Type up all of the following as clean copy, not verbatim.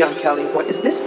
Young Kelly, what is this?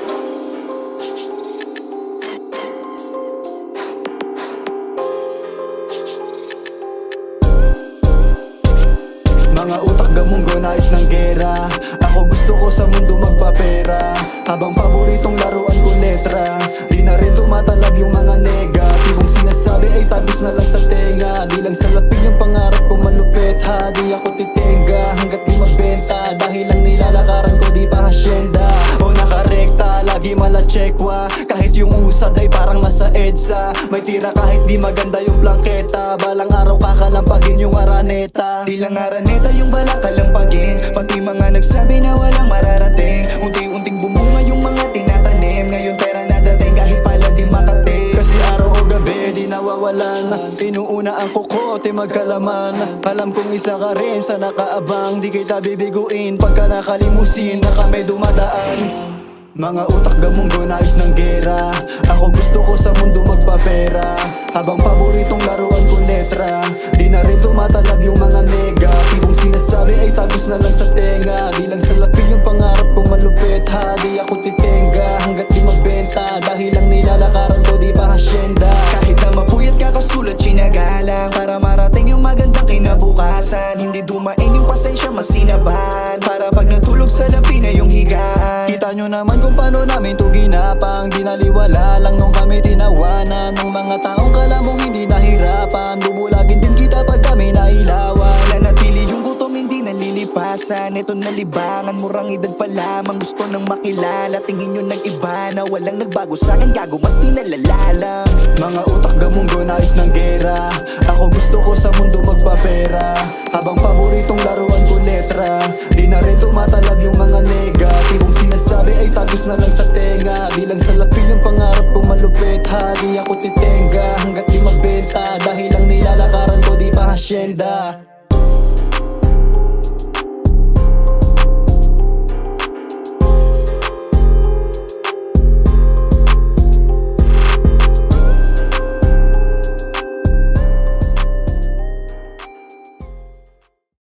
Mga utak gamunggo, nais ng gera. Ako gusto ko sa mundo magpapera, habang paboritong laruan ko letra. Di na rin tumatalab yung mga negatibong sinasabi ay tagos na lang sa tenga. Di lang salapin yung pangarap ko malupit ha. Di ako titenga hanggat di mabenta, dahil lang nilalakaran ko di pa hasyenda o nakarekta. Lagi mala-chekwa kahit yung usad ay parang nasa EDSA. May tira kahit di maganda yung blanketa, balang araw kakalampagin yung araneta. Di lang araneta yung balak kalampagin, pati mga nagsabi na walang mararating. Unti-unting bumunga yung mga tinatanim, ngayon pera na dating kahit pala di makati. Kasi araw o gabi di nawawalan, inuuna ang kukote magkalaman. Alam kong isa ka rin sa nakaabang, di kita bibiguin pagka nakalimusin na kami dumadaan. Mga utak gamunggo, nais ng gera. Ako gusto ko sa mundo magpapera, habang paboritong laruan ko letra. Di na rin tumatalab yung mga negatibong sinasabi ay tagos na lang sa tenga. Di lang salapin yung pangarap ko malupit ha. Di ako titenga hanggat di magbenta, dahil lang nilalakaran ko di pa hasyenda. Kahit na mapuyat ka kasulat sinagalang, para marating yung magandang kinabukasan. Hindi dumain yung pasensya masinaban, para pag natulog sa labi na yung higaan. Kita nyo naman kung paano namin to ginapang, dinaliwala lang nung kami tinawanan ng mga taong kala mong hindi nahirapan. Bubulagin din kita pag kami nailawan. Nanatili yung gutom hindi nalilipasan, ito na libangan, murang edad pa lamang gusto nang makilala. Tingin nyo nag-iba na walang nagbago sa'kin, gago mas pinalala lang. Mga utak gamunggo, nais ng gera. Ako gusto ko sa mundo magpapera, habang paboritong laruan ko letra. Di na rin tumatalab yung mga negatibong sinasabi ay tagos na lang sa tenga. Di lang salapin yung pangarap ko malupit ha. Di ako titenga hanggat di magbenta, dahil lang nilalakaran ko di pa hasyenda.